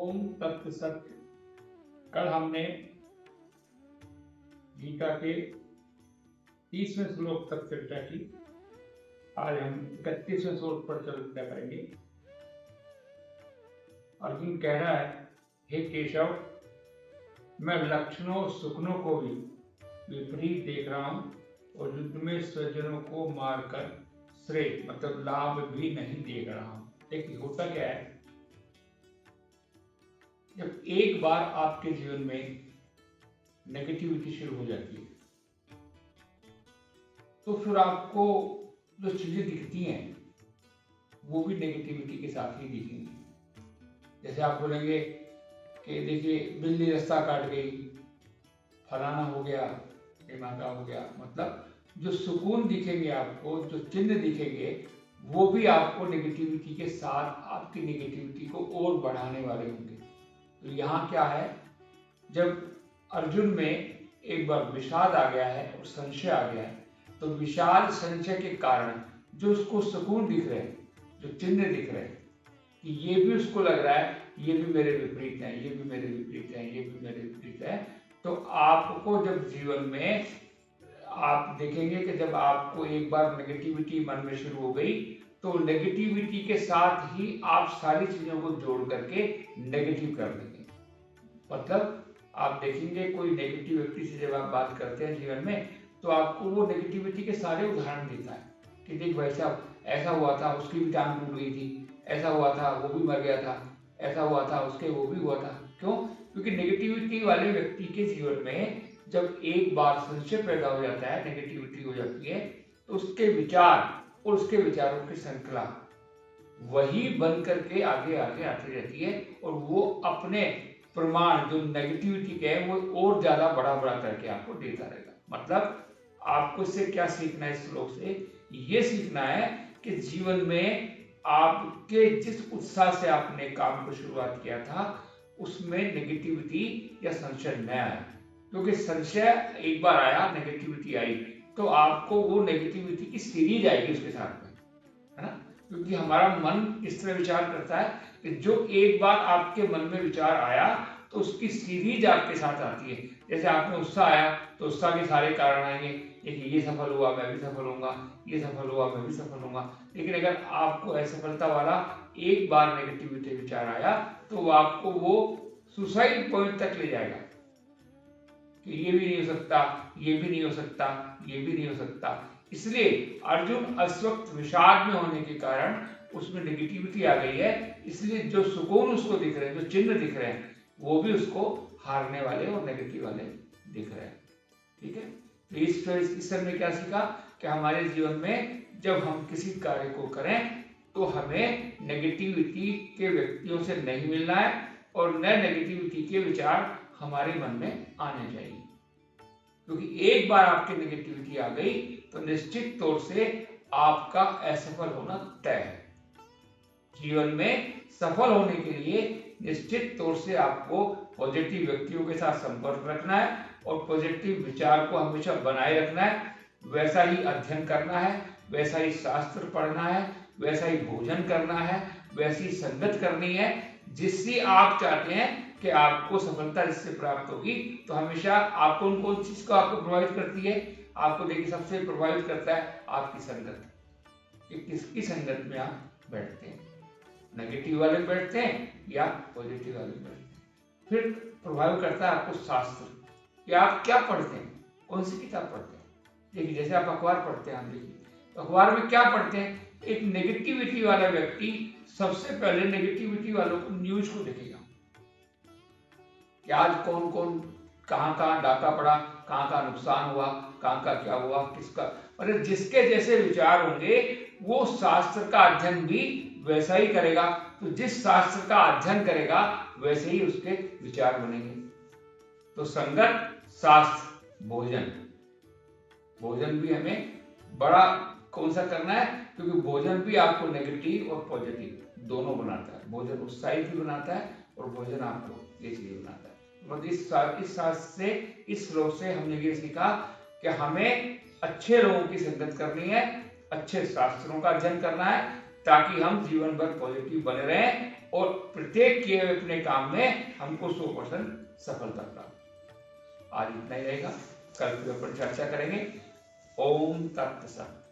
ओम तत्व सत्य। कल हमने गीता के 30वें श्लोक तक चर्चा की। आज हम 31वें श्लोक पर चर्चा करेंगे। अर्जुन कह रहा है, हे केशव, मैं लक्षणों और सुखनों को भी विपरीत देख रहा हूं और युद्ध में स्वजनों को मारकर श्रेय मतलब लाभ भी नहीं देख रहा हूं। देखिए होता क्या है, जब एक बार आपके जीवन में नेगेटिविटी शुरू हो जाती है तो फिर आपको जो चीजें दिखती हैं वो भी नेगेटिविटी के साथ ही दिखेंगी। जैसे आप बोलेंगे कि देखिए बिल्ली रास्ता काट गई, फलाना हो गया, ढिमाका हो गया, मतलब जो सुकून दिखेंगे आपको, जो चिन्ह दिखेंगे, वो भी आपको नेगेटिविटी के साथ आपकी नेगेटिविटी को और बढ़ाने वाले होंगे। तो यहाँ क्या है, जब अर्जुन में एक बार विषाद आ गया है और संशय आ गया है, तो विषाद संशय के कारण जो उसको सुकून दिख रहे हैं, जो चिन्ह दिख रहे हैं, कि ये भी उसको लग रहा है ये भी मेरे विपरीत है, ये भी मेरे विपरीत है, ये भी मेरे विपरीत है। तो आपको जब जीवन में आप देखेंगे कि जब आपको एक बार नेगेटिविटी मन में शुरू हो गई तो नेगेटिविटी के साथ ही आप सारी चीजों को जोड़ करके नेगेटिव कर देंगे। मतलब आप देखेंगे कोई नेगेटिव व्यक्ति से जब आप बात करते हैं जीवन में, तो आपको वो नेगेटिविटी के सारे उदाहरण देता है कि देख भाई साहब, ऐसा हुआ था, उसकी भी टांग टूट गई थी, ऐसा हुआ था, वो भी मर गया था, ऐसा हुआ था, उसके वो भी हुआ था। क्यों? क्योंकि नेगेटिविटी वाले व्यक्ति के जीवन में जब एक बार संशय पैदा हो जाता है, नेगेटिविटी हो जाती है, तो उसके विचार और उसके विचारों की श्रृंखला वही बन करके आगे आगे आती रहती है और वो अपने प्रमाण जो नेगेटिविटी के है वो और ज्यादा बड़ा बड़ा करके आपको देता रहेगा। मतलब आपको इससे क्या सीखना है? इस श्लोक से ये सीखना है कि जीवन में आपके जिस उत्साह से आपने काम को शुरुआत किया था उसमें नेगेटिविटी या संशय न आए। क्योंकि संशय एक बार आया, नेगेटिविटी आई, तो आपको वो नेगेटिविटी की सीरीज आएगी उसके साथ में, है ना? क्योंकि हमारा मन इस तरह विचार करता है कि जो एक बार आपके मन में विचार आया तो उसकी सीरीज आपके साथ आती है। जैसे आप में उत्साह आया तो उत्साह के सारे कारण आएंगे, देखिए ये सफल हुआ मैं भी सफल होऊंगा, ये सफल हुआ मैं भी सफल होऊंगा। लेकिन अगर आपको असफलता वाला एक बार नेगेटिविटी विचार आया तो वो आपको वो सुसाइड पॉइंट तक ले जाएगा कि ये भी नहीं हो सकता, ये भी नहीं हो सकता, ये भी नहीं हो सकता। इसलिए अर्जुन अस्वस्थ विषाद में होने के कारण उसमें नेगेटिविटी आ गई है, इसलिए जो सुकून उसको दिख रहे हैं, जो चिन्ह दिख रहे हैं, वो भी उसको हारने वाले और नेगेटिव वाले दिख रहे हैं। ठीक है, तो इस समय क्या सीखा कि हमारे जीवन में जब हम किसी कार्य को करें तो हमें नेगेटिविटी के व्यक्तियों से नहीं मिलना है और न नेगेटिविटी के विचार हमारे मन में आने चाहिए। क्योंकि एक बार आपकी नेगेटिविटी आ गई तो निश्चित तौर से आपका असफल होना तय है। जीवन में सफल होने के लिए निश्चित तौर से आपको पॉजिटिव व्यक्तियों के साथ संपर्क रखना है और पॉजिटिव विचार को हमेशा बनाए रखना है। वैसा ही अध्ययन करना है, वैसा ही शास्त्र पढ़ना है, वैसा ही भोजन करना है, वैसी संगत करनी है जिससे आप चाहते हैं कि आपको सफलता जिससे प्राप्त होगी। तो हमेशा आपको कौन चीज को आपको प्रभावित करती है? आपको देखिए सबसे प्रभावित करता है आपकी संगत, कि किसकी संगत में आप बैठते हैं, नेगेटिव वाले बैठते हैं या पॉजिटिव वाले बैठते हैं। फिर प्रभावित करता है आपको शास्त्र, कि आप क्या पढ़ते हैं, कौन सी किताब पढ़ते हैं। देखिए जैसे आप अखबार पढ़ते हैं, आप देखिए अखबार में क्या पढ़ते हैं, एक नेगेटिविटी वाला व्यक्ति सबसे पहले नेगेटिविटी वालों को न्यूज को देखेगा कि आज कौन कौन कहाँ कहाँ डाका पड़ा, कहाँ कहाँ नुकसान हुआ, कहाँ का क्या हुआ, किसका, मतलब जिसके जैसे विचार होंगे वो शास्त्र का अध्ययन भी वैसा ही करेगा। तो जिस शास्त्र का अध्ययन करेगा वैसे ही उसके विचार बनेंगे। तो संगत, शास्त्र, भोजन, भोजन भी हमें बड़ा कौन सा करना है, क्योंकि भोजन भी आपको नेगेटिव और पॉजिटिव दोनों बनाता है। भोजन उत्साहित भी बनाता है और भोजन आपको ये चीज बनाता है। मतलब इस शास्त्र से, इस श्लोक से हमने ये सीखा कि हमें अच्छे लोगों की संगत करनी है, अच्छे शास्त्रों का अध्ययन करना है, ताकि हम जीवन भर पॉजिटिव बने रहें और प्रत्येक किए हुए अपने काम में हमको 100% सफलता प्राप्त। आज इतना ही रहेगा, कल फिर अपन चर्चा करेंगे। ओम तत्सत।